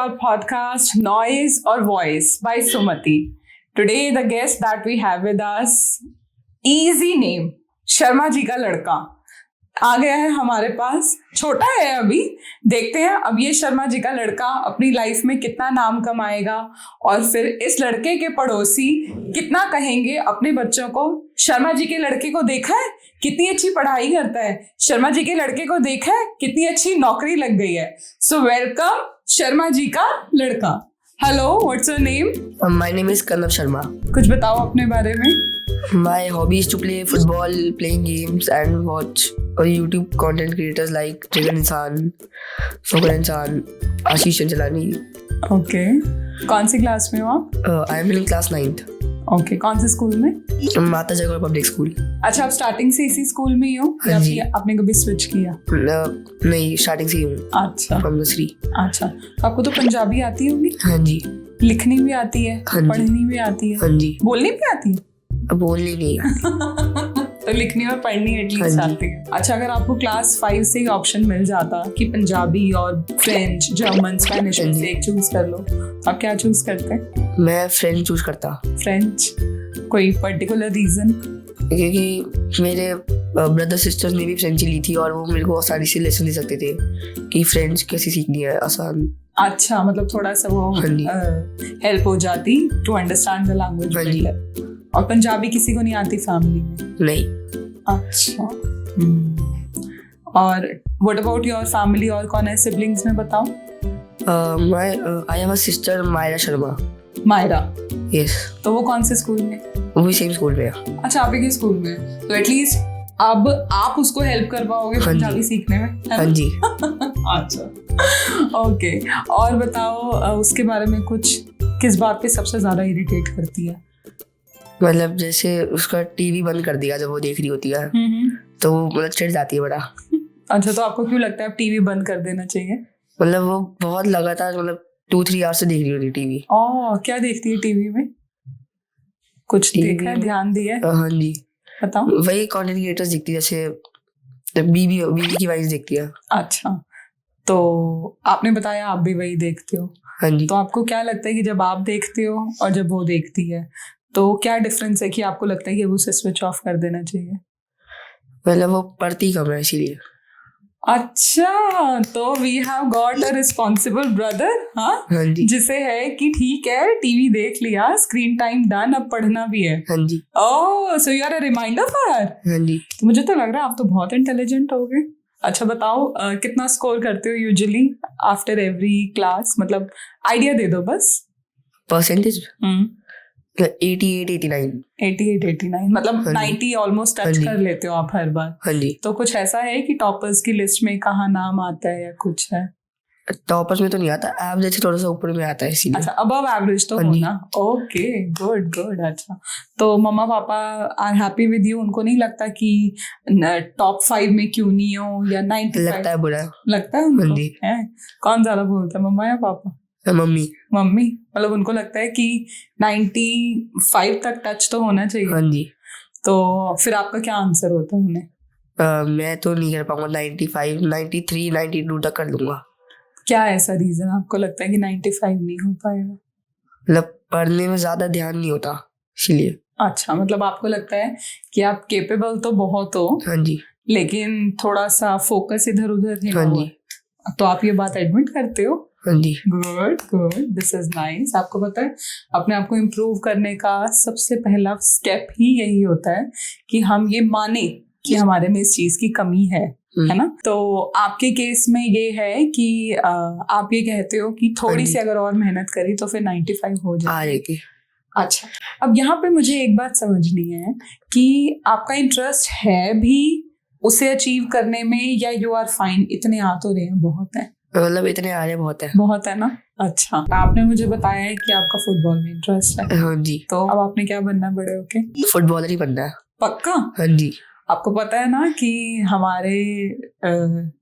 our podcast Noise or Voice by Sumati. Today the guest that we have with us, easy name, Sharma ji का लड़का आ गया है हमारे पास। छोटा है अभी, देखते हैं अब ये शर्मा जी का लड़का अपनी लाइफ में कितना नाम कमाएगा और फिर इस लड़के के पड़ोसी कितना कहेंगे अपने बच्चों को। शर्मा जी के लड़के को देखा है कितनी अच्छी पढ़ाई करता है, शर्मा जी के लड़के को देखा है कितनी अच्छी नौकरी लग गई है। सो वेलकम शर्मा जी का लड़का। Hello, what's your name? My name is Kanav Sharma. कुछ बताओ अपने बारे में। My hobby is to play football, playing games, and watch YouTube content creators like Jigar Insan, Fogan Insan, Ashish Chanchalani. Okay, कौन सी class में हो आप? I am in class 9th. Okay, कौन से स्कूल में? माता जगह पब्लिक स्कूल। अच्छा, आप स्टार्टिंग से इसी स्कूल में ही हो या हाँ जी। फिर आपने कभी स्विच किया? नहीं, स्टार्टिंग से ही हूँ। अच्छा From nursery. अच्छा, तो आपको तो पंजाबी आती होगी? हाँ जी। लिखनी भी आती है, हाँ जी। पढ़नी भी आती है, हाँ जी। बोलनी भी आती है? अब बोलनी नहीं है। तो लिखनी और पढ़नी एटलीस्ट हाँ जी। आती है। अच्छा, अगर आपको क्लास 5 से ही ऑप्शन मिल जाता कि पंजाबी और फ्रेंच, जर्मन, स्पेनिश में से एक चूज कर लो, तो आप क्या चूज करते? मैं फ्रेंच चूज करता फ्रेंच। कोई पर्टिकुलर रीजन? क्योंकि मेरे ब्रदर सिस्टर्स ने भी फ्रेंच ली थी और वो मेरे को आसानी से लेसन दे सकते थे कि फ्रेंच कैसे सीखनी है आसान। अच्छा, मतलब थोड़ा सा वो हाँ जी। हेल्प हो जाती टू अंडरस्टैंड द लैंग्वेज हाँ जी। बेटर। और पंजाबी किसी को नहीं आती फैमिली में? नहीं। अच्छा। और व्हाट अबाउट योर फैमिली, और कौन है सिबलिंग्स में बताओ? I have a sister Myra Sharma. Myra. Yes. तो वो कौन से स्कूल में? वो भी सेम स्कूल में है। अच्छा, आप एक ही स्कूल में, तो एटलीस्ट अब आप उसको हेल्प कर पाओगे हाँ जी। पंजाबी सीखने में, है हाँ ना? जी। अच्छा, ओके। और बताओ उसके बारे में कुछ, किस बात पे सबसे ज्यादा इरिटेट करती है? मतलब जैसे उसका टीवी बंद कर दिया जब वो देख रही होती है तो वो मतलब चिढ़ जाती है बड़ा। अच्छा, तो आपको क्यों लगता है अब टीवी बंद कर देना चाहिए? मतलब वो बहुत लगातार मतलब 2-3 आवर्स से देख रही होती है टीवी। क्या देखती है टीवी में? कुछ TV देखा है, ध्यान दिया है? हाँ जी। बताओ। वही कंटेंट क्रिएटर्स देखती है, जैसे बीबी की वाइफ देखती है। अच्छा, तो आपने बताया आप भी वही देखते हो, हाँ जी। तो आपको क्या लगता है कि जब आप देखते हो और जब वो देखती है तो क्या डिफरेंस है कि आपको लगता है कि वो उसे स्विच ऑफ कर देना चाहिए? मतलब वो पढ़ती कम है इसीलिए। अच्छा, तो we have got a responsible brother, हाँ, हाँ जी। जिसे है कि ठीक है टीवी देख लिया, स्क्रीन टाइम डन, अब पढ़ना भी है। हाँ जी। Oh, so you are a reminder for her. हाँ जी। तो मुझे तो लग रहा है आप तो बहुत इंटेलिजेंट हो गए। अच्छा बताओ, कितना स्कोर करते हो यूजुअली आफ्टर एवरी क्लास? मतलब आइडिया दे दो बस। परसेंटेज 88-89। 88-89, मतलब हाँ जी। 90 ऑलमोस्ट हाँ टच जी। कर लेते हो आप हर बार। हाँ जी। तो कुछ ऐसा है कि टॉपर्स की लिस्ट में कहाँ नाम आता है या कुछ है? टॉपर्स में तो नहीं आता, एवरेज से थोड़ा सा ऊपर में आता है इसीलिए। अच्छा, अबव एवरेज तो हाँ हो जी। ना। Okay, good good. अच्छा, तो मम्मा पापा आर हैप्पी विद यू? उनको नहीं लगता कि टॉप 5 में क्यों नहीं हो या 95? लगता है बुरा। लगता है उनको? हाँ जी। है? कौन ज्यादा बोलता है, मम्मा या पापा? मम्मी। मम्मी। मतलब उनको लगता है कि 95 तक टच तो होना चाहिए। हाँ जी। तो फिर आपका क्या आंसर होता है उन्हें? मैं तो नहीं कर पाऊंगा, 95, 93, 92 तक कर लूंगा। क्या ऐसा रीजन आपको लगता है कि 95 नहीं हो पाएगा? मतलब पढ़ने में ज्यादा ध्यान नहीं होता इसीलिए। अच्छा, मतलब आपको लगता है कि आप केपेबल तो बहुत हो हाँ जी। लेकिन थोड़ा सा फोकस इधर उधर है। हाँ जी। तो आप ये बात एडमिट करते हो? हाँ जी। Good good, this is nice. आपको पता है अपने आप को इम्प्रूव करने का सबसे पहला स्टेप ही यही होता है कि हम ये माने कि हमारे में इस चीज की कमी है ना? तो आपके केस में ये है कि आप ये कहते हो कि थोड़ी सी अगर और मेहनत करी तो फिर 95 हो जाएगी। अच्छा, अब यहाँ पे मुझे एक बात समझनी है कि आपका इंटरेस्ट है भी उसे अचीव करने में, या यू आर फाइन, इतने आ तो रहे हैं बहुत है? मतलब इतने आ रहे बहुत है। बहुत है ना। अच्छा, आपने मुझे बताया है कि आपका फुटबॉल में इंटरेस्ट है। हाँ जी। तो अब आपने क्या बनना है बड़े होके? फुटबॉलर ही बनना है। पक्का? हाँ जी। आपको पता है ना कि हमारे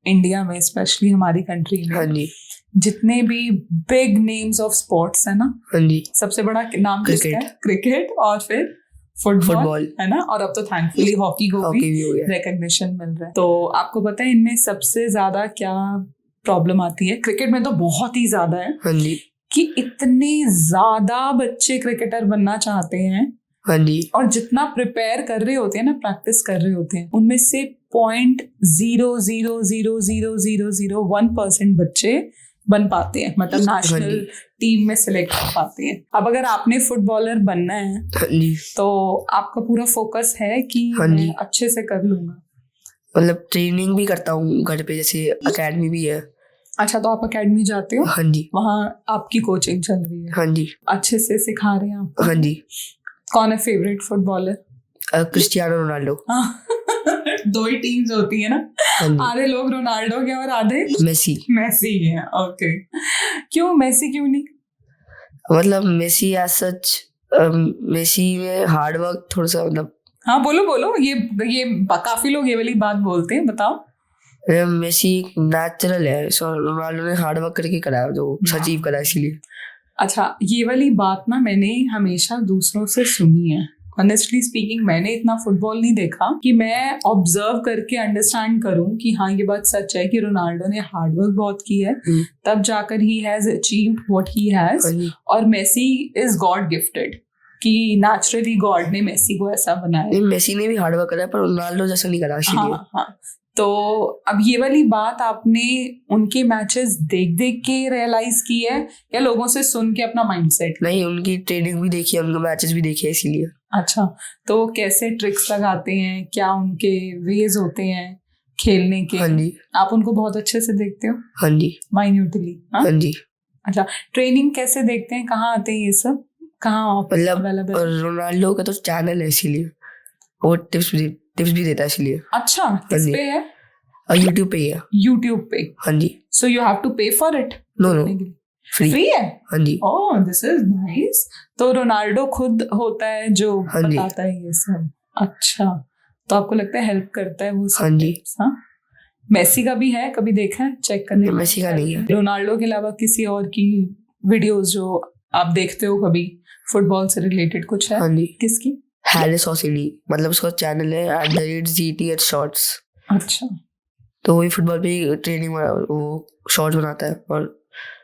इंडिया में, स्पेशली हमारी कंट्री में, हाँ जी, जितने भी बिग नेम्स ऑफ स्पोर्ट्स है ना, हाँ जी, सबसे बड़ा नाम किसका है? क्रिकेट और फिर फुटबॉल है ना। और अब तो थैंकफुली हॉकी को भी हो गया। रिकॉग्निशन मिल रहा है। तो आपको पता है इनमें सबसे ज्यादा क्या प्रॉब्लम आती है, क्रिकेट में तो बहुत ही ज्यादा है हाँ जी कि इतने ज्यादा बच्चे क्रिकेटर बनना चाहते हैं हाँ जी और जितना प्रिपेयर कर रहे होते हैं ना, प्रैक्टिस कर रहे होते हैं, उनमें से 0.0000001% बच्चे बन पाते हैं, मतलब नेशनल टीम में सिलेक्ट हो पाते हैं। अब अगर आपने फुटबॉलर बनना है हाँ जी तो आपका पूरा फोकस है कि हाँ जी। मैं अच्छे से कर लूंगा। मतलब ट्रेनिंग भी करता हूँ घर पे, जैसे अकेडमी भी है। अच्छा, तो आप अकेडमी जाते हो, हाँ जी वहाँ आपकी कोचिंग चल रही है, हाँ जी अच्छे से सिखा रहे हैं आपको? हाँ जी। कौन है फेवरेट फुटबॉलर? Cristiano Ronaldo. दो ही टीम्स होती है ना, हाँ जी। आधे लोग रोनाल्डो के और आधे मेसी। मेसी है। ओके, क्यों मेसी, क्यों नहीं? मतलब मेसी एज सच, मेसी में हार्ड वर्क थोड़ा सा, मतलब हाँ बोलो बोलो, ये काफी लोग ये वाली बात बोलते हैं, बताओ। मेसी नेचुरल है, सो रोनाल्डो ने हार्ड वर्क करके करा है, जो अचीव करा है, इसीलिए। अच्छा, ये वाली बात ना मैंने हमेशा दूसरों से सुनी है। ऑनेस्टली स्पीकिंग, मैंने इतना फुटबॉल नहीं देखा कि मैं ऑब्जर्व करके अंडरस्टैंड करूं कि हाँ ये बात सच है कि रोनाल्डो ने हार्ड वर्क बहुत की है, तब जाकर he has achieved what he has. और मेसी इज गॉड गिफ्टेड, कि नेचुरली गॉड ने मेसी को ऐसा बनाया। मेसी ने भी हार्ड वर्क करा है, पर रोनाल्डो जैसा नहीं करा, इसीलिए। हाँ। तो अब ये वाली बात आपने उनके मैचेस देख देख के रियलाइज की है या लोगों से सुन के अपना माइंडसेट? नहीं, उनकी ट्रेनिंग भी देखी है, उनके मैचेस भी देखे, इसीलिए। अच्छा, तो कैसे ट्रिक्स लगाते हैं, क्या उनके वेज होते हैं खेलने के? हाँ जी आप उनको बहुत अच्छे से देखते हो? हाँ जी माइन्यूटली? हाँ जी। अच्छा, ट्रेनिंग कैसे देखते हैं, कहाँ आते हैं ये सब, कहाँ मतलब अवेलेबल? रोनाल्डो का तो चैनल है, इसीलिए वो टिप्स भी देता है, इसलिए। अच्छा, किस पे है? यूट्यूब पे ही है। यूट्यूब पे? हाँ जी। सो यू हैव टू पे फॉर इट? नो फ्री है? हाँ जी। ओह, दिस इज नाइस। तो रोनाल्डो खुद होता है जो हाँ जी। बताता है ये सब? अच्छा, तो आपको लगता है हेल्प करता है वो सब? हाँ जी। हाँ, मेसी का भी है, कभी देखा है चेक करने? मेसी का नहीं है। रोनाल्डो के अलावा किसी और की वीडियोस जो आप देखते हो कभी, फुटबॉल से रिलेटेड कुछ है? हाँ जी। किसकी? हैरिस ओसिडी, मतलब उसका चैनल है @GTH Shorts। अच्छा, तो वही फुटबॉल पे ट्रेनिंग वो शॉर्ट्स बनाता है। और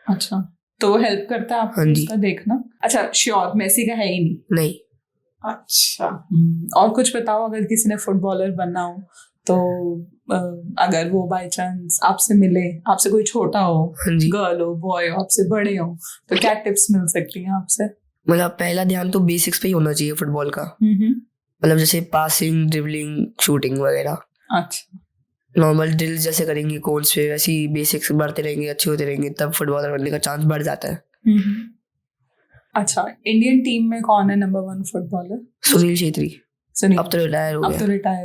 अच्छा, तो वो हेल्प करता है आपको? हाँ जी। उसका देखना? अच्छा, श्योर मेसी का है ही नहीं? अच्छा, और कुछ बताओ, अगर किसी ने फुटबॉलर बनना हो तो अगर वो बाय चांस आपसे मिले, आपसे कोई छोटा हो, हाँ जी। गर्ल हो, बॉय हो, आपसे बड़े हो, तो क्या टिप्स मिल सकती हैं आपसे? मतलब पहला ध्यान तो बेसिक्स पे ही होना चाहिए फुटबॉल का, मतलब जैसे पासिंग, ड्रिबलिंग, शूटिंग वगैरह। अच्छा, नॉर्मल ड्रिल्स जैसे करेंगे कोच पे, वैसे ही बेसिक्स बढ़ते रहेंगे, अच्छे होते रहेंगे, तब फुटबॉलर बनने का चांस बढ़ जाता है। अच्छा, इंडियन टीम में कौन है नंबर 1 फुटबॉलर? सुनील छेत्री। सुनील अब तो रिटायर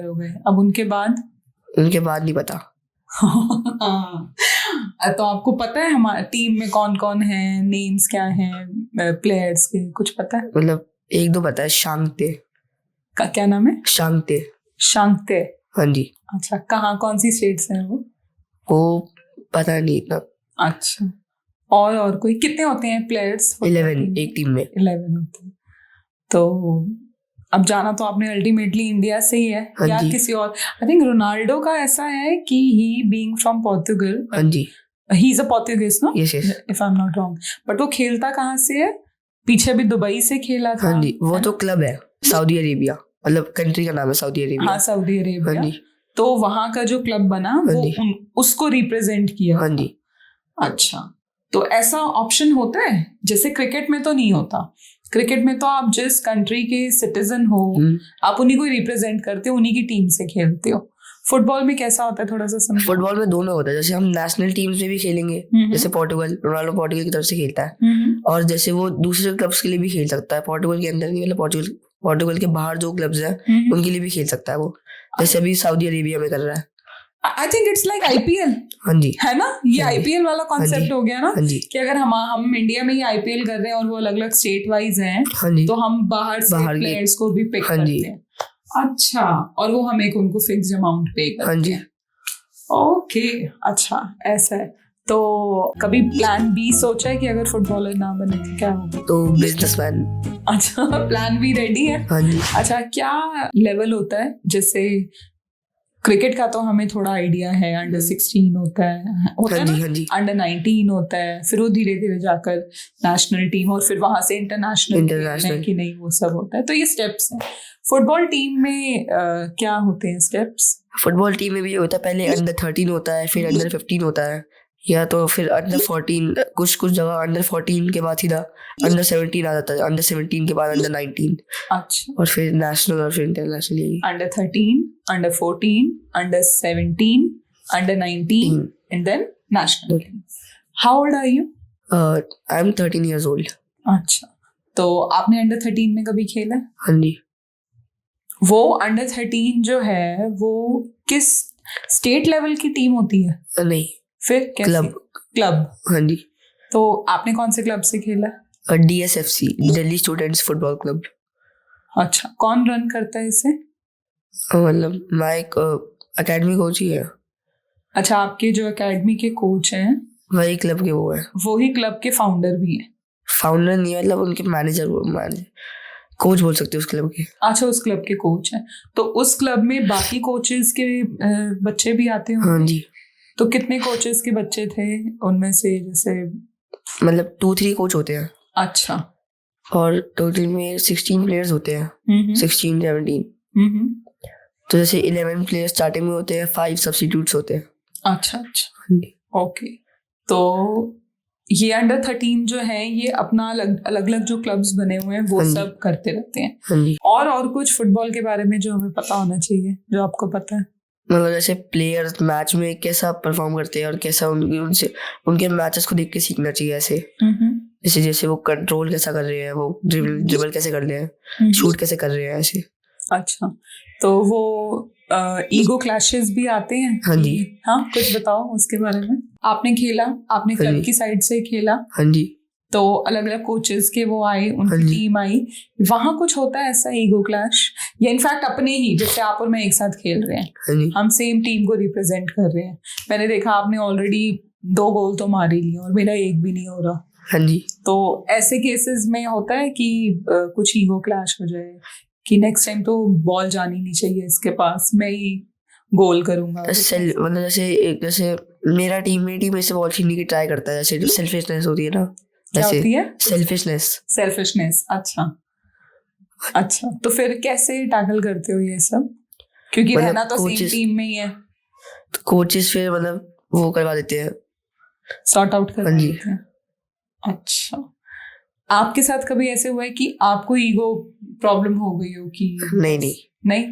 हो गए। अब उनके बाद? उनके बाद नहीं पता। तो आपको पता है हमारी टीम में कौन कौन है, नेम्स क्या हैं प्लेयर्स के, कुछ पता है? मतलब एक दो पता है। शांगते का क्या नाम है? शांगते। हाँ जी। अच्छा, कहाँ, कौन सी स्टेट्स हैं वो पता नहीं इतना। अच्छा, और कोई कितने होते हैं प्लेयर्स? 11 एक टीम में। 11 होते हैं। तो अब जाना तो आपने अल्टीमेटली इंडिया से ही है, हाँ या जी। किसी और? आई थिंक रोनाल्डो का ऐसा है कि ही बीइंग फ्रॉम पोर्टुगल, हाँ जी, he is a Portuguese, no? Yes if I am not wrong. But वो खेलता कहाँ से है? पीछे भी दुबई से खेला था। हाँ जी, वो तो क्लब है सऊदी अरेबिया, मतलब कंट्री का नाम है सऊदी अरेबिया। हाँ, सऊदी अरेबिया। हाँ जी। तो वहां का जो क्लब बना वो उसको रिप्रेजेंट किया। हाँ जी। अच्छा, तो ऐसा ऑप्शन होता है? जैसे क्रिकेट में तो नहीं होता। क्रिकेट में तो आप जिस कंट्री के सिटीजन हो, आप उन्हीं को रिप्रेजेंट करते हो, उन्हीं की टीम से खेलते हो। फुटबॉल में कैसा होता है, थोड़ा सा समझो। फुटबॉल में दोनों होता है, जैसे हम नेशनल टीम्स में भी खेलेंगे, जैसे पोर्टुगल, रोनाल्डो पोर्टुगल की तरफ से खेलता है, और जैसे वो दूसरे क्लब्स के लिए भी खेल सकता है। पोर्टुगल के अंदर नहीं, मतलब पोर्टुगल के बाहर जो क्लब्स हैं उनके लिए भी खेल सकता है वो, जैसे अभी सऊदी अरेबिया में कर रहा है। I think it's like IPL। हाँ जी, है ना, ये IPL वाला कॉन्सेप्ट हो गया ना, हाँ जी, कि अगर हम इंडिया में ही IPL कर रहे हैं और वो अलग अलग स्टेट वाइज हैं, हाँ जी, तो हम बाहर से प्लेयर्स को भी पिक करते हैं। अच्छा, और वो हम एक उनको फिक्स अमाउंट पे करते हैं। ओके, अच्छा, ऐसा है। तो कभी प्लान B सोचा है कि अगर फुटबॉलर ना बने तो क्या होगा? तो बिजनेसमैन। अच्छा, प्लान B रेडी है? हाँ जी। अच्छा, क्या लेवल होता है, जैसे क्रिकेट का तो हमें थोड़ा आइडिया है, अंडर 16 होता है हाँ जी, ना, हाँ जी, अंडर 19 होता है, फिर वो धीरे धीरे जाकर नेशनल टीम और फिर वहां से इंटरनेशनल कि नहीं, वो सब होता है। तो ये स्टेप्स हैं। फुटबॉल टीम में क्या होते हैं स्टेप्स? फुटबॉल टीम में भी होता है, पहले अंडर 13 होता है, फिर अंडर 15 होता है, या तो फिर अंडर 14, कुछ जगह अंडर 14 के बाद सीधा अंडर 17 आ जाता है, अंडर 17 के बाद अंडर 19। अच्छा, और फिर नेशनल और फिर इंटरनेशनल, यही। Under 13, under 14, under 17, under 19 and then national team. How old are you? I am 13 years old। अच्छा, तो आपने अंडर 13 में कभी खेला है? हाँ जी। वो अंडर 13 जो है वो किस स्टेट लेवल की टीम होती है? नहीं, फिर कैसे? क्लब। हाँ जी। तो आपने कौन से क्लब से खेला? DSFC, Delhi students football club. अच्छा, कौन रन करता है इसे? मतलब मैं एक अकेडमी कोच ही है। अच्छा, आपके जो एकेडमी के कोच हैं वही क्लब के वो है, वही क्लब के फाउंडर भी हैं? फाउंडर नहीं, मतलब उनके मैनेजर कोच बोल सकते हो उस क्लब के। अच्छा, उस क्लब के कोच हैं। तो उस क्लब में बाकी कोचेस के बच्चे भी आते होंगे? हाँ जी। तो कितने कोचेस के बच्चे थे उनमें से? जैसे मतलब 2-3 कोच होते हैं। अच्छा, और टोटल में 16 प्लेयर्स होते हैं, 16-17। तो जैसे 11 प्लेयर्स स्टार्टिंग में होते हैं, 5 सब्स्टिट्यूट्स होते हैं। अच्छा अच्छा, ओके। तो ये अंडर 13 जो है ये अपना अलग अलग जो क्लब्स बने हुए हैं वो सब करते रहते हैं। हाँ जी। और कुछ फुटबॉल के बारे में जो हमें पता होना चाहिए, जो आपको पता है? मतलब जैसे प्लेयर्स मैच में कैसा परफॉर्म करते हैं और कैसा उनके मैचेस को देख के सीखना चाहिए। ऐसे जैसे वो कंट्रोल कैसा कर रहे हैं, वो ड्रिबल कैसे कर रहे हैं, शूट कैसे कर रहे हैं, ऐसे। अच्छा, तो वो ईगो क्लैशेस भी आते हैं? हाँ जी। हाँ, कुछ बताओ उसके बारे में। आपने खेला, आपने क्लब की साइड से खेला? हाँ जी। तो अलग अलग कोचेस के वो आए, उनकी टीम आई, वहां कुछ होता है ऐसा ईगो क्लैश? या इनफैक्ट अपने ही, जैसे आप और मैं एक साथ खेल रहे हैं, हम सेम टीम को रिप्रेजेंट कर रहे हैं, मैंने देखा आपने ऑलरेडी 2 गोल तो मार ही लिए और मेरा एक भी नहीं हो रहा। हाँ जी। तो ऐसे केसेस में होता है कि कुछ ईगो क्लैश हो जाए कि नेक्स्ट टाइम तो बॉल जानी नहीं चाहिए इसके पास, मैं ही गोल करूंगा। मतलब जैसे मेरा टीममेट ही मेरे से बॉल छीनने की ट्राई करता है, जैसे जो सेल्फिशनेस होती है ना। क्या होती है? सेल्फिशनेस। अच्छा अच्छा, तो फिर कैसे टैकल करते हो ये सब? क्योंकि रहना तो सेम टीम में ही है। तो कोचेस फिर मतलब वो करवा देते हैं, सॉर्ट आउट करवा देते हैं। अच्छा, आपके साथ कभी ऐसे हुआ है कि आपको ईगो प्रॉब्लम हो गई हो कि? नहीं।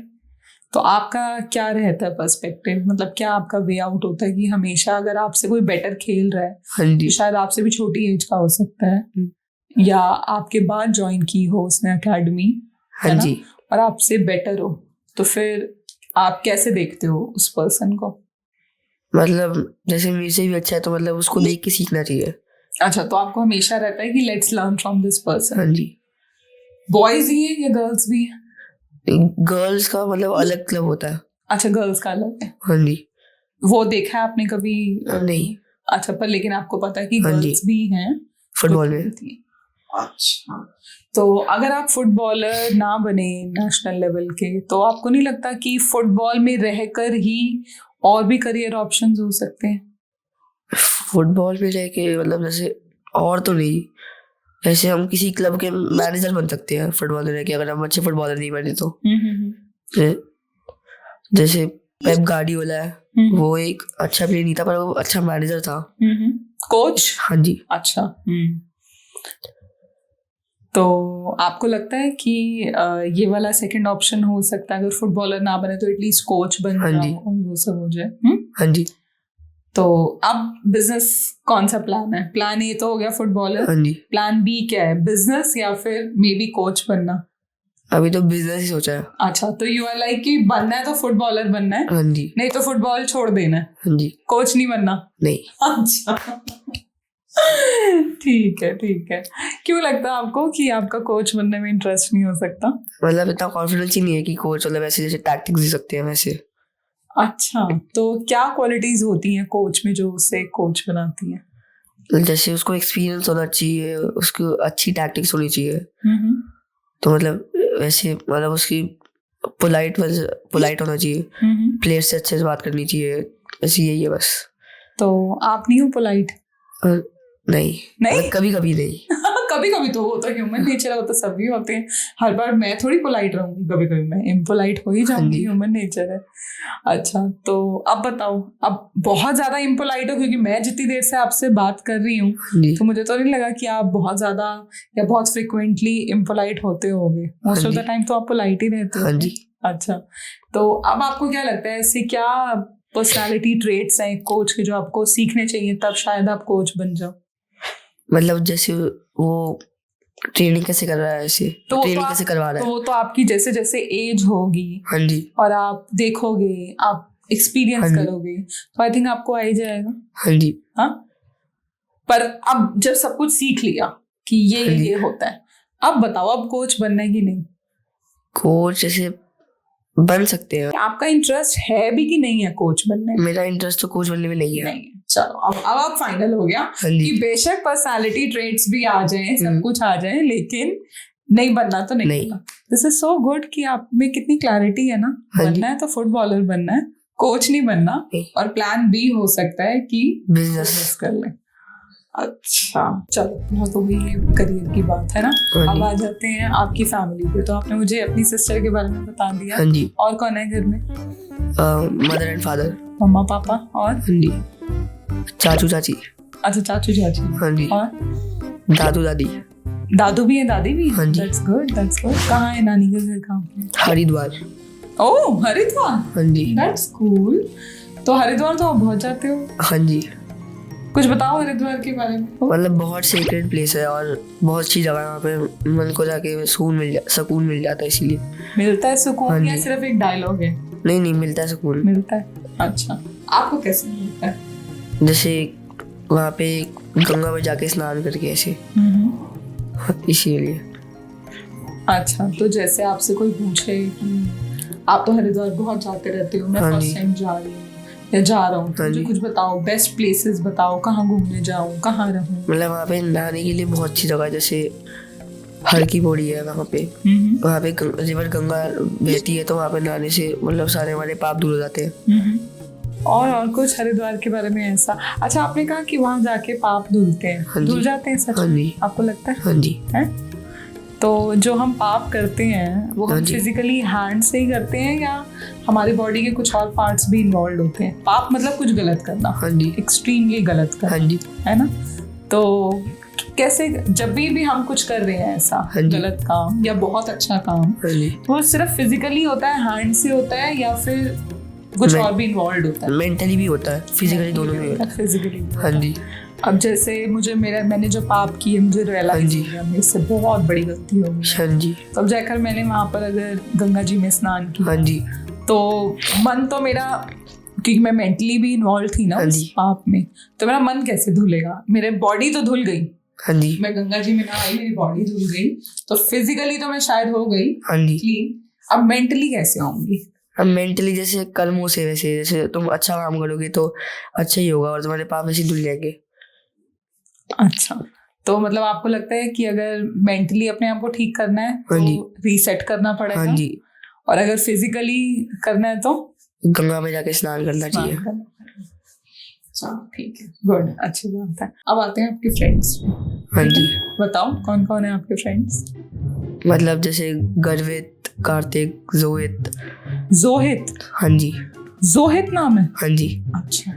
तो आपका क्या रहता है पर्सपेक्टिव, मतलब क्या आपका वे आउट होता है कि हमेशा अगर आपसे कोई बेटर खेल रहा है तो शायद आपसे भी छोटी एज का हो सकता है, या आपके बाद ज्वाइन की हो उसने एकेडमी, है ना, और आपसे बेटर हो, तो फिर आप कैसे देखते हो उस पर्सन को? मतलब जैसे मेरे से भी अच्छा है तो मतलब उसको देख के सीखना चाहिए। अच्छा, तो आपको हमेशा रहता है कि let's learn from this person. हाँ जी। बॉयज ही है या गर्ल्स भी है? गर्ल्स का मतलब अलग क्लब होता है। अच्छा, गर्ल्स का अलग है। हाँ जी। वो देखा है आपने कभी? नहीं। अच्छा, पर लेकिन आपको पता है कि गर्ल्स भी हैं फुटबॉल में। अच्छा, तो अगर आप फुटबॉलर ना बने नेशनल लेवल के, तो आपको नहीं लगता कि फुटबॉल में रहकर ही और भी करियर ऑप्शंस हो सकते हैं? फुटबॉल में रह के मतलब जैसे और तो नहीं, ऐसे हम किसी क्लब के मैनेजर बन सकते हैं फुटबॉलर रह के, अगर हम अच्छे फुटबॉलर नहीं बने तो। जैसे पेप गार्डियोला है, वो एक अच्छा प्लेयर नहीं था पर वो अच्छा मैनेजर था, कोच। हाँ जी। अच्छा, तो आपको लगता है कि ये वाला सेकंड ऑप्शन हो सकता है, अगर फुटबॉलर ना बने तो एटलीस्ट कोच बन जाए, वो सब हो जाए? हाँ जी। तो अब बिजनेस कौन सा प्लान है? प्लान ए तो हो गया फुटबॉलर, हाँ जी। प्लान बी क्या है? बिजनेस या फिर मे बी कोच बनना? अभी तो बिजनेस ही सोचा है। अच्छा, तो यू आर लाइक कि बनना है तो फुटबॉलर बनना है? हाँ जी। नहीं तो फुटबॉल छोड़ देना है? हाँ जी। कोच नहीं बनना? नहीं। अच्छा, ठीक है ठीक है। क्यों लगता है आपको कि आपका कोच बनने में इंटरेस्ट नहीं हो सकता? मतलब इतना कॉन्फिडेंस ही नहीं है कि कोच मतलब ऐसे जैसे टैक्टिक्स दे सकते हैं वैसे। अच्छा, तो क्या क्वालिटीज होती हैं कोच में जो उसे कोच बनाती हैं? जैसे उसको एक्सपीरियंस होना चाहिए, उसको अच्छी टैक्टिक्स होनी चाहिए। तो मतलब वैसे मतलब उसकी पोलाइट होना चाहिए, प्लेयर से अच्छे से बात करनी चाहिए, बस यही है बस। तो आप नहीं हो पोलाइट? नहीं, नहीं? कभी कभी नहीं। कभी कभी तो वो तो ह्यूमन नेचर है, वो तो सभी होते हैं। हर बार मैं थोड़ी पोलाइट रहूंगी, कभी कभी मैं इम्पोलाइट हो ही जाऊंगी, ह्यूमन नेचर है। अच्छा, तो अब बताओ, अब बहुत ज्यादा इम्पोलाइट हो? क्योंकि मैं जितनी देर से आपसे बात कर रही हूँ तो मुझे तो नहीं लगा कि आप बहुत ज्यादा या बहुत फ्रिक्वेंटली इम्पोलाइट होते होगे। मोस्ट ऑफ द टाइम तो आप पोलाइट ही रहते हो। अच्छा, तो अब आपको क्या लगता है, ऐसे क्या पर्सनालिटी ट्रेट्स हैं कोच के जो आपको सीखने चाहिए, तब शायद आप कोच बन जाओ? मतलब जैसे वो ट्रेनिंग कैसे कर रहा है, ऐसे तो ट्रेनिंग कैसे करवा रहा है, तो वो तो आपकी जैसे जैसे एज होगी, हाँ जी, और आप देखोगे, आप एक्सपीरियंस करोगे, तो आई थिंक आपको आ ही जाएगा। हाँ जी। हाँ, पर अब जब सब कुछ सीख लिया कि ये होता है, अब बताओ, अब कोच बनना है कि नहीं? कोच जैसे बन सकते हैं। आपका इंटरेस्ट है भी कि नहीं है कोच बनने में? मेरा इंटरेस्ट तो कोच बनने में नहीं है। नहीं, चलो अब आप फाइनल हो गया कि बेशक पर्सनालिटी ट्रेट्स भी आ जाएं, सब कुछ आ जाए, लेकिन नहीं बनना तो नहीं। दिस इज सो गुड कि आप में कितनी क्लैरिटी है ना। बनना है तो फुटबॉलर बनना है, कोच नहीं बनना। और प्लान बी हो सकता है कि बिजनेस कर ले। अच्छा, चलो बहुत हो गई ये करियर की बात, है ना। अब आ जाते हैं आपकी फैमिली पे। तो आपने मुझे अपनी सिस्टर के बारे में बता दिया। हाँ जी। और कौन है घर में? मदर एंड फादर, मम्मा पापा, और हाँ जी चाचू चाची। अच्छा, चाचू चाची, हाँ जी। और दादू दादी? दादू भी है, दादी भी? हाँ जी। That's good, that's good. कहाँ है नानी का घर? कहाँ पे? हरिद्वार। ओह, हरिद्वार, हाँ जी। That's cool. तो हरिद्वार तो आप बहुत जाते हो? हाँ जी। कुछ बताओ हरिद्वार के बारे में। मतलब बहुत सीक्रेट प्लेस है और बहुत अच्छी जगह है वहाँ पे, मन को जाके सुकून मिल जाता है। इसीलिए मिलता है सुकून या सिर्फ एक डायलॉग है? नहीं, मिलता है सुकून, मिलता है। अच्छा, आपको कैसे मिलता है? जैसे वहाँ पे गंगा में जाके स्नान करके ऐसे, इसीलिए। अच्छा, तो जैसे आपसे कोई पूछे, आप तो हरिद्वार बहुत जाते रहते हो, मैं फर्स्ट टाइम जा रही हूँ या जा रहा हूँ, तो मुझे कुछ बताओ, बेस्ट प्लेसेस बताओ, कहाँ घूमने जाऊँ, कहाँ रहूँ? मतलब वहाँ पे नहाने के लिए बहुत अच्छी जगह है, जैसे हर की पौड़ी है वहाँ पे। वहाँ पे रिवर गंगा बहती है, तो वहाँ पे नहाने से मतलब सारे हमारे पाप दूर हो जाते हैं। और कुछ हरिद्वार के बारे में ऐसा? अच्छा, आपने कहा कि वहाँ जाके पाप धुलते हैं, धुल जाते हैं सच में? आपको लगता है? हाँ जी। है? तो जो हम पाप करते हैं वो हम फिजिकली हैंड से ही करते हैं या हमारी बॉडी के कुछ और पार्ट्स भी इन्वॉल्व होते हैं? पाप मतलब कुछ गलत करना, एक्सट्रीमली गलत करना, है ना। तो कैसे, जब भी हम कुछ कर रहे हैं ऐसा गलत काम या बहुत अच्छा काम, तो वो सिर्फ फिजिकली होता है, हैंड से होता है, या फिर कुछ और भी इन्वॉल्व होता है? मेंटली भी होता है, फिजिकली दोनों में होता है। फिजिकली, हाँ जी। अब जैसे मैंने जो पाप किए, मुझे रियलाइज हुआ मेरे से बहुत बड़ी गलती हो गई। हाँ जी। तब जाकर मैंने वहाँ पर अगर गंगा जी में स्नान किया, हाँ जी, तो मन तो मेरा, क्योंकि मैं मेंटली भी इन्वॉल्व थी ना उस पाप में, तो मेरा मन कैसे धुलेगा? मेरे बॉडी तो धुल गई, हाँ जी, मैं गंगा जी में नहाई, मेरी बॉडी धुल गई, तो फिजिकली तो मैं शायद हो गई, हाँ जी, क्लीन। अब मेंटली कैसे आऊंगी? अब मेंटली जैसे कर्मों से, वैसे जैसे तुम अच्छा काम करोगे तो अच्छा ही होगा और तुम्हारे पाप ऐसे धुल जाएंगे। अच्छा, तो मतलब आपको लगता है कि अगर मेंटली अपने आप को ठीक करना है तो रीसेट करना पड़ेगा, हाँ जी, और अगर फिजिकली करना है तो गंगा में जाके स्नान करना चाहिए। ठीक है, गुड, अच्छी बात है। अब आते हैं आपके फ्रेंड्स। हाँ जी, बताओ कौन कौन है आपके फ्रेंड्स? मतलब जैसे गर्वित, कार्तिक, जोहित। जोहित? हाँ जी। जोहित नाम है? हाँ जी। अच्छा।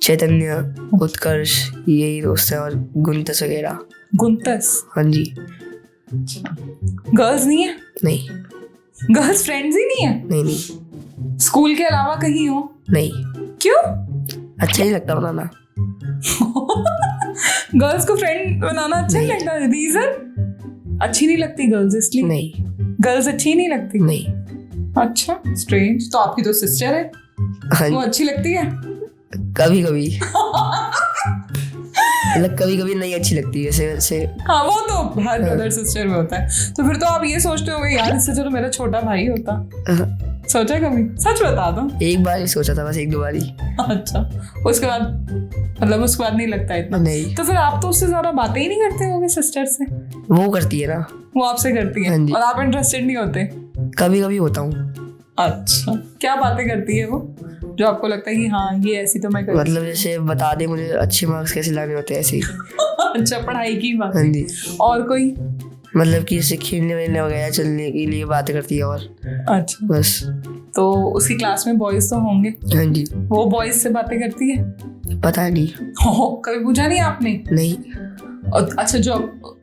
चैतन्य, उत्कर्ष, यही दोस्त है, और गुंतस वगैरह। गुंतस? हाँ जी। गर्ल्स नहीं है? नहीं। गर्ल्स फ्रेंड्स ही नहीं है? नहीं। स्कूल के अलावा कहीं हो? नहीं। क्यों? अच्छा ही लगता बनाना। गर्ल्स को फ्रेंड बनाना अच्छा नहीं लगता? रीजन? अच्छी नहीं लगती गर्ल्स इसलिए? नहीं। गर्ल्स अच्छी नहीं लगती? नहीं। अच्छा, स्ट्रेंज। तो आपकी तो सिस्टर है, वो अच्छी लगती है? कभी कभी। मतलब कभी कभी नहीं अच्छी लगती है वैसे। हाँ, वो तो हर ब्रदर सिस्टर में होता है। तो फिर तो आप ये सोचते हो यार, इससे चलो मेरा छोटा भाई होता। सोचा कभी? सच बता दो। एक बार ही सोचा था, बस एक दो बार ही। अच्छा, उसके बाद नहीं लगता इतना? नहीं। तो फिर आप तो उससे ज्यादा बातें ही नहीं करते होगे सिस्टर से? वो करती है ना। वो आपसे करती है, और आप इंटरेस्टेड नहीं होते? कभी कभी होता हूँ। अच्छा, क्या बातें करती है वो जो आपको लगता है कि हाँ ये ऐसी तो मैं कर मतलब जैसे बता दे मुझे अच्छे मार्क्स कैसे लाने होते हैं ऐसे ही। अच्छा, पढ़ाई की बात। हाँ जी। और कोई? मतलब कि जैसे खेलने वेलने वगैरह चलने के लिए बातें करती है और अच्छा, बस। तो उसकी क्लास में बॉयज तो होंगे, हाँ जी। वो बॉयज से बातें करती है? पता नहीं। कभी पूछा नहीं आपने? नहीं। अच्छा, जो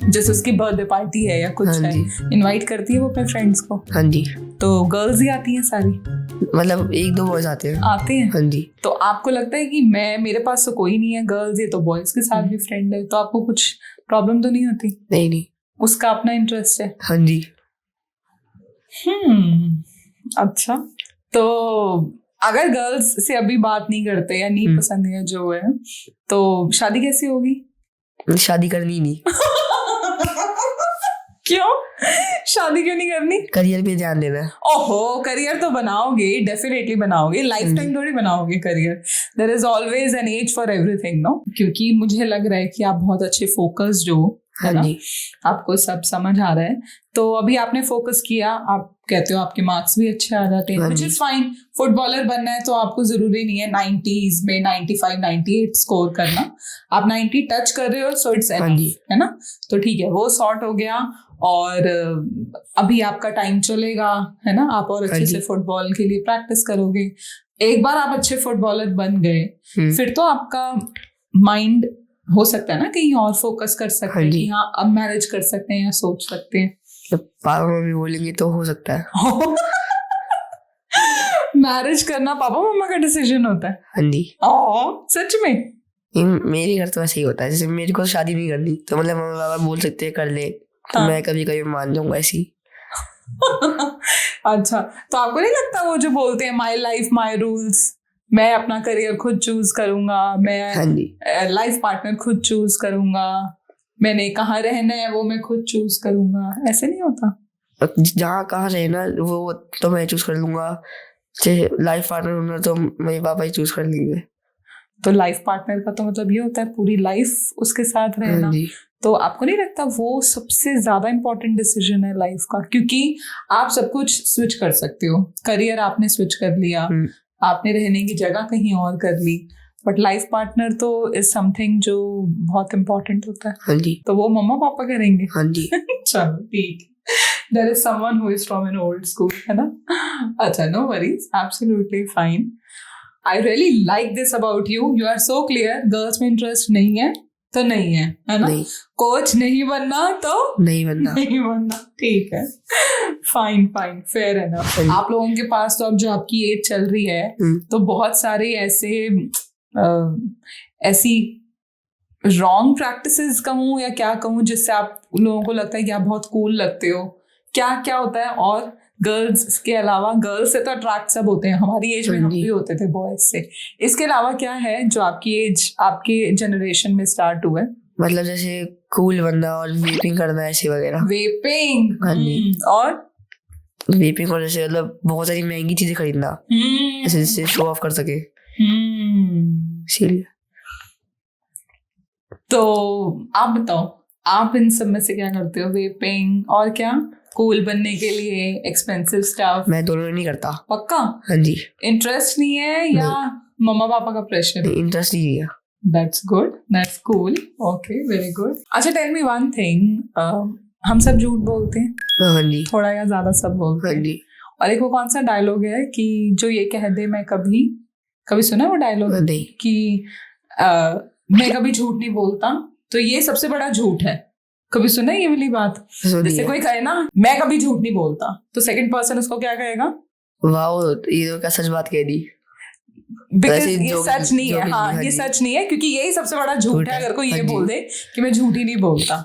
जैसे उसकी बर्थडे पार्टी है या कुछ हाँ है, जी। इनवाइट करती है वो अपने फ्रेंड्स को? हाँ जी। तो गर्ल्स ही आती हैं सारी? मतलब 1-2 बॉयज आते हैं। आते हैं? हाँ जी। तो आपको लगता है कि मेरे पास तो कोई नहीं है गर्ल्स, ये तो बॉयज के साथ भी फ्रेंड है, तो आपको कुछ प्रॉब्लम तो नहीं होती? नहीं। उसका अपना इंटरेस्ट है? हाँ जी। अच्छा, तो अगर गर्ल्स से अभी बात नहीं करते या नहीं पसंद है जो है, तो शादी कैसे होगी? शादी करनी नहीं। क्यों? शादी क्यों नहीं करनी? करियर पे ध्यान देना है। ओहो, करियर तो बनाओगे, डेफिनेटली बनाओगे, लाइफ टाइम थोड़ी बनाओगे career. There is always an age for everything, no? क्योंकि मुझे लग रहा है कि आप बहुत अच्छे फोकस्ड हो, है ना? आपको सब समझ आ रहा है। तो अभी आपने फोकस किया, आप कहते हो आपके मार्क्स भी अच्छे आ जाते हैं, विच इज फाइन। फुटबॉलर बनना है तो आपको जरूरी नहीं है 90s में 95 98 स्कोर करना। आप 90 टच कर रहे हो, सो इट्स एनफ, है ना? तो ठीक है, वो सॉर्ट हो गया। और अभी आपका टाइम चलेगा, है ना? आप और अच्छे से फुटबॉल के लिए प्रैक्टिस करोगे। एक बार आप अच्छे फुटबॉलर बन गए, फिर तो आपका माइंड हो सकता है ना कहीं और फोकस कर सकते हैं कि हाँ अब मैनेज कर सकते हैं या सोच सकते हैं। पापा मम्मी बोलेंगे तो हो सकता है। मैरिज करना पापा मम्मा का डिसीजन होता है? हाँ जी। सच में? मेरे घर तो ऐसे ही होता है, जैसे मेरे को शादी नहीं करनी तो मतलब मम्मी पापा बोल सकते हैं कर ले, तो मैं कभी कभी मान जाऊंगा ऐसी। अच्छा, तो आपको नहीं लगता वो जो बोलते हैं माई लाइफ माई रूल्स, मैं अपना करियर खुद चूज करूंगा, मैं लाइफ पार्टनर खुद चूज करूंगा, मैंने कहाँ रहना है वो मैं खुद चूज करूंगा, ऐसे नहीं होता? जहाँ कहाँ रहना वो तो मैं चूज कर लूंगा, लाइफ पार्टनर होना तो मेरे पापा ही चूज कर लेंगे। तो लाइफ पार्टनर का तो मतलब ये होता है पूरी लाइफ उसके साथ रहना। तो आपको नहीं लगता वो सबसे ज्यादा इंपॉर्टेंट डिसीजन है लाइफ का? क्योंकि आप सब कुछ स्विच कर सकते हो, करियर आपने स्विच कर लिया, आपने रहने की जगह कहीं और कर ली, बट लाइफ पार्टनर तो इज समथिंग जो बहुत इम्पोर्टेंट होता है। हाँ जी। तो वो मम्मा पापा करेंगे? हाँ जी। चलो ठीक, there is someone who is from an old school, है ना? अच्छा, no worries, absolutely fine. I really like this about you, you are so clear. Girls में इंटरेस्ट नहीं है तो नहीं है, है ना? कोच नहीं बनना तो नहीं बनना, ठीक है, फाइन फाइन, फेयर है ना? आप लोगों के पास तो अब जो आपकी एज चल रही है तो बहुत सारे ऐसी रॉन्ग प्रैक्टिसेस कहूँ या क्या कहूँ जिससे आप लोगों को लगता है कि आप बहुत कूल लगते हो, क्या क्या होता है? और गर्ल्स के अलावा, गर्ल्स से तो अट्रैक्ट सब होते हैं, हमारी एज में हम भी होते थे बॉयज से, इसके अलावा क्या है जो आपकी एज, आपके जनरेशन में स्टार्ट हुआ है? मतलब जैसे कूल बनना और वेपिंग करना ऐसे वगैरह। वेपिंग? और वेपिंग और जैसे मतलब बहुत सारी महंगी चीजें खरीदना ऐसे जिससे शो ऑफ कर सके, इसीलिए। तो आप बताओ, आप इन सब में से क्या करते हो? वेपिंग और क्या? कूल बनने के लिए एक्सपेंसिव स्टफ? मैं दोनों नहीं करता। पक्का? हाँ जी। इंटरेस्ट नहीं है या मम्मा पापा का प्रेशर? इंटरेस्ट नहीं है। That's good, that's cool, okay, very good. अच्छा, tell me one thing, हम सब झूठ बोलते हैं? हाँ जी। थोड़ा या ज्यादा सब बोलते हैं? हाँ जी। और एक वो कौन सा डायलॉग है कि जो ये कह दे मैं कभी सुना वो डायलॉग कि मैं कभी झूठ नहीं बोलता, तो ये सबसे बड़ा झूठ है? कभी सुना है ये वाली बात? जैसे कोई कहे ना मैं कभी झूठ नहीं बोलता, तो सेकंड पर्सन उसको क्या कहेगा? वाओ, ये तो क्या सच बात कह दी। बिकॉज ये सच नहीं है। हाँ, ये सच नहीं है क्योंकि यही सबसे बड़ा झूठ है अगर कोई ये बोल दे कि मैं झूठ ही नहीं बोलता।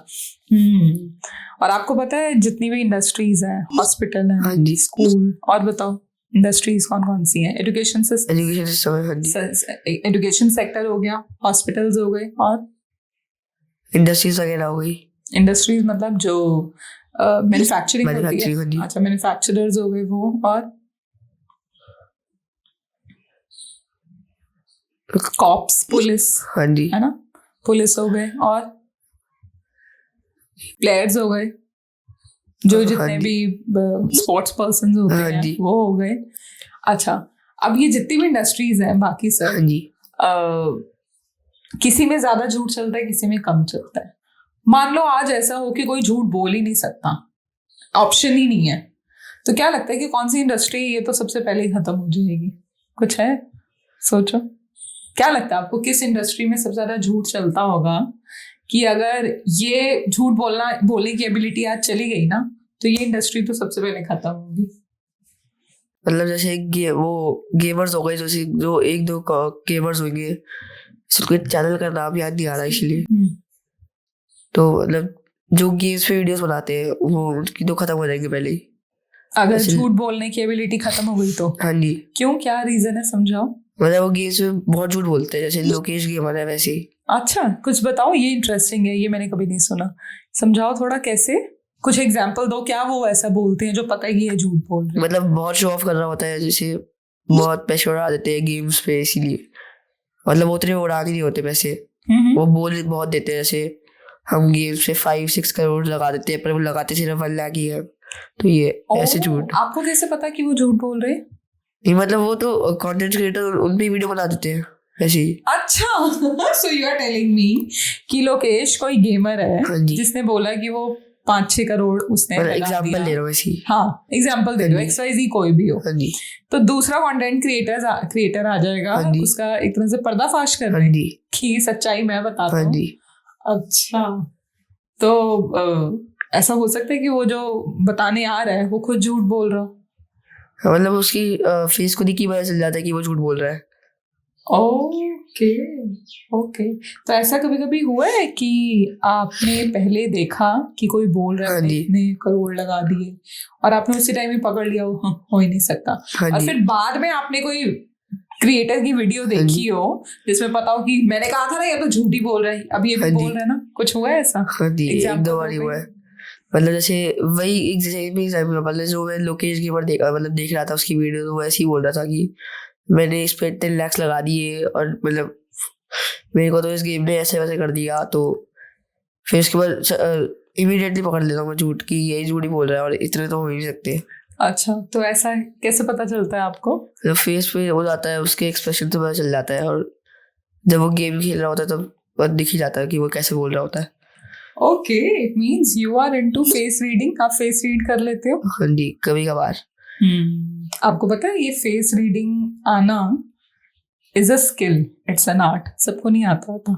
और आपको पता है जितनी भी इंडस्ट्रीज हैं, हॉस्पिटल है, स्कूल, और बताओ इंडस्ट्रीज कौन कौन सी हैं? एजुकेशन सेक्टर हो गया, हॉस्पिटल्स हो गए, और इंडस्ट्रीज वगैरह हो गई। इंडस्ट्रीज मतलब जो मैन्युफैक्चरिंग होती है। अच्छा, मैन्युफैक्चरर्स हो गए वो, और कॉप्स, पुलिस, हाँ जी, है ना? पुलिस हो गए, और प्लेयर्स हो गए, जो जितने भी स्पोर्ट्स पर्सन होते हैं वो हो गए। अच्छा, अब ये जितनी भी इंडस्ट्रीज हैं बाकी सर, किसी में ज्यादा झूठ चलता है, किसी में कम चलता है। मान लो आज ऐसा हो कि कोई झूठ बोल ही नहीं सकता, ऑप्शन ही नहीं है, तो क्या लगता है कि कौन सी इंडस्ट्री ये तो सबसे पहले ही खत्म हो जाएगी? कुछ है, सोचो, क्या लगता है आपको किस इंडस्ट्री में सबसे ज्यादा झूठ चलता होगा कि अगर ये झूठ बोलने की एबिलिटी आज चली गई ना तो ये इंडस्ट्री तो सबसे पहले खत्म होगी? मतलब जैसे वो गेमर्स हो गए, जैसे जो एक दो गेमर्स होंगे, कोई चैनल का नाम याद नहीं आ रहा इसलिए, तो मतलब जो गेम्स पे वीडियोस बनाते हैं वो उनकी तो खत्म हो जाएंगे पहले ही, अगर झूठ बोलने की एबिलिटी खत्म हो गई तो। हाँ जी। क्यों, क्या रीजन है, समझाओ। मतलब वो गेम्स में बहुत झूठ बोलते हैं, जैसे लोकेश गेमर है वैसे ही। अच्छा, कुछ बताओ, ये इंटरेस्टिंग है, ये मैंने कभी नहीं सुना, समझाओ थोड़ा, कैसे, कुछ एग्जांपल दो, क्या वो ऐसा बोलते हैं जो पता है कि ये झूठ बोल रहे हैं? मतलब बहुत शो ऑफ कर रहा होता है, जैसे बहुत पैसे उड़ा देते हैं गेम्स पे, इसीलिए मतलब उतने उड़ा नहीं होते पैसे, वो बोल बहुत देते हैं, जैसे हम गेम्स पे 5-6 करोड़ लगा देते हैं पर वो लगाते सिर्फ 1 लाख ही है, तो ये ऐसे झूठ। आपको कैसे पता कि वो झूठ बोल रहे हैं? नहीं, मतलब वो तो कंटेंट क्रिएटर उन पे वीडियो बना देते हैं ऐसे ही। अच्छा, so you are telling me कि लोकेश कोई गेमर है जिसने बोला कि वो 5-6 करोड़ उसने एग्जांपल ले रहा हूँ ऐसी। हाँ, एग्जांपल दे दो, XYZ कोई भी हो, तो दूसरा कंटेंट क्रिएटर आ जाएगा, उसका एक तरह से पर्दाफाश कर रहे हैं कि सच्चाई मैं बताता हूँ। अच्छा, तो ऐसा हो सकता है कि वो जो बताने आ रहा है वो खुद झूठ बोल रहा हो? मतलब उसकी फेस को दिख के पता चल जाता है कि वो झूठ बोल रहा है। ओके, तो ऐसा कभी कभी हुआ है कि आपने पहले देखा कि कोई बोल रहा है इतने करोड़ लगा दिए और आपने उसी टाइम में पकड़ लिया हो ही नहीं सकता, और फिर बाद में आपने कोई क्रिएटर की वीडियो देखी हो जिसमें पता हो कि मैंने कहा था ना ये तो झूठी बोल रहा है, अब ये भी बोल रहा है ना, कुछ हुआ है ऐसा? एक दो बार हुआ है। मतलब जैसे वही एग्जाम्पल, मतलब जो मैं लोकेश गेमर देख रहा था उसकी वीडियो, तो वैसे ही बोल रहा था कि मैंने इस पे 10 लाख लगा दिए और मतलब मेरे को तो इस गेम ने ऐसे वैसे कर दिया, तो फिर उसके बाद इमीडिएटली पकड़ लेता हूँ मैं झूठ की, यही झूठ ही बोल रहा है और इतने तो हो ही नहीं सकते। अच्छा, तो ऐसा कैसे पता चलता है आपको? तो फेस पे हो जाता है, उसके एक्सप्रेशन से पता चल जाता है, और जब वो गेम खेल रहा होता है तब दिख ही जाता है कि वो कैसे बोल रहा होता है। Okay, it means you are into face reading, आप फेस रीड कर लेते हो? हाँ जी, कभी कभार। आपको पता है ये फेस रीडिंग आना is a skill, it's an art, सबको नहीं आता था,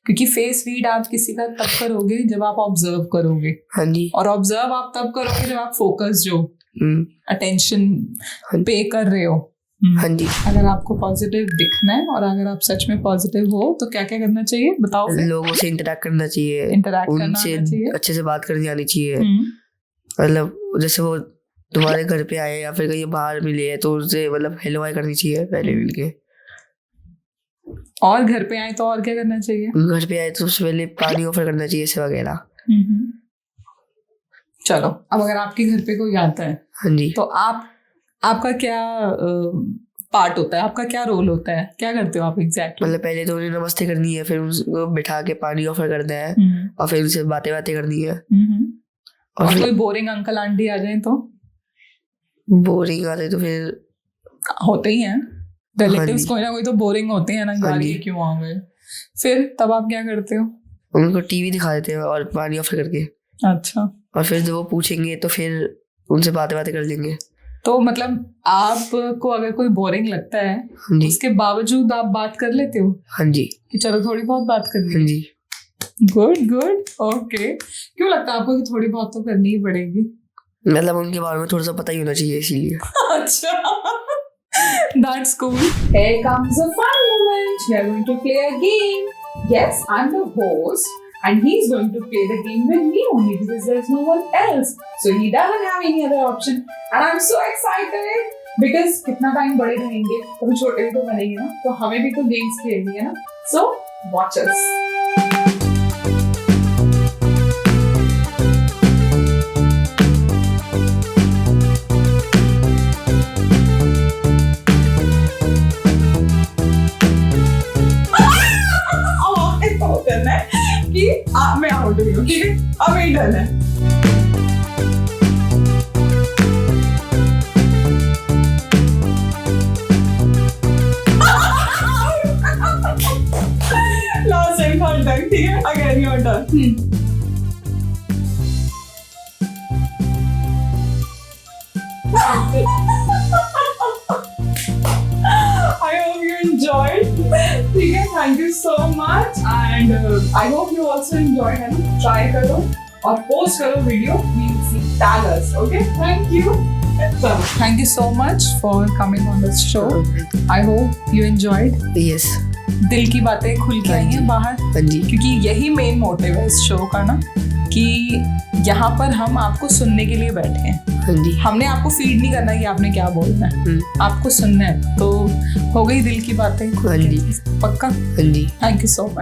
क्योंकि फेस रीड आप किसी का तब करोगे जब आप ऑब्जर्व करोगे। हाँ जी। और ऑब्जर्व आप तब करोगे जब आप फोकस जो अटेंशन पे कर रहे हो। हाँ जी। अगर आपको पॉजिटिव दिखना है और अगर आप सच में पॉजिटिव हो तो क्या क्या करना चाहिए, बताओ? लोगों से इंटरेक्ट करना चाहिए, उनसे अच्छे से बात करनी आनी चाहिए। मतलब जैसे वो तुम्हारे घर पे आए या फिर कहीं बाहर मिले तो उनसे मतलब हेलो हाय करनी चाहिए पहले मिलके। और घर पे आए तो और क्या करना चाहिए? घर पे आए तो सबसे पहले पानी ऑफर करना चाहिए, ऐसे वगैरह। चलो, अब अगर आपके घर पे कोई आता है, हाँ जी, तो आपका क्या पार्ट होता है, आपका क्या रोल होता है, क्या करते हो आप एग्जैक्टली? मतलब पहले तो उन्हें नमस्ते करनी है, फिर उनको बिठा के पानी ऑफर करना है, और फिर उनसे बातें करनी है। और कोई बोरिंग अंकल आंटी आ जाए तो? बोरिंग आते तो फिर होते ही हैं रिलेटिव्स, कोई ना कोई तो बोरिंग होते हैं ना, गाली क्यों आ गए, फिर तब आप क्या करते हो? उनको टीवी दिखा देते हैं और पानी ऑफर करके। अच्छा, और फिर जब वो पूछेंगे तो फिर उनसे बातें कर लेंगे। तो मतलब आपको अगर कोई बोरिंग लगता है उसके बावजूद आप बात कर लेते हो? हाँ जी, कि चलो थोड़ी बहुत बात कर ली। हाँ जी। Good, okay. क्यों लगता है आपको कि थोड़ी बहुत तो करनी ही पड़ेगी? मतलब उनके बारे में थोड़ा सा पता ही होना चाहिए, इसीलिए। अच्छा, that's cool. Here comes a fun moment. We are going to play a game. Yes, I'm the host, and he's going to play the game with me only because there's no one else. So he doesn't have any other option, and I'm so excited because कितना time बड़े रहेंगे तो छोटे भी तो बनेंगे ना, तो हमें भी तो गेम्स खेलनी है ना. So watch us. करना है कि मैं आउट हुई हूँ, ठीक है? अब यही डन है। ठीक है, again your turn. I hope you enjoyed. ठीक है, thank you so much and I hope you also enjoyed है ना, try करो और post करो video, we'll see, tag us, okay? Thank you. So, thank you so much for coming on this show. I hope you enjoyed. Yes. दिल की बातें खुल के आई हैं बाहर, हाँ जी, क्योंकि यही मेन मोटिव है इस शो का ना, कि यहाँ पर हम आपको सुनने के लिए बैठे हैं। हाँ जी, हमने आपको फीड नहीं करना कि आपने क्या बोलना है, आपको सुनना है। तो हो गई दिल की बातें, हाँ जी, पक्का। हाँ जी। Thank you so much.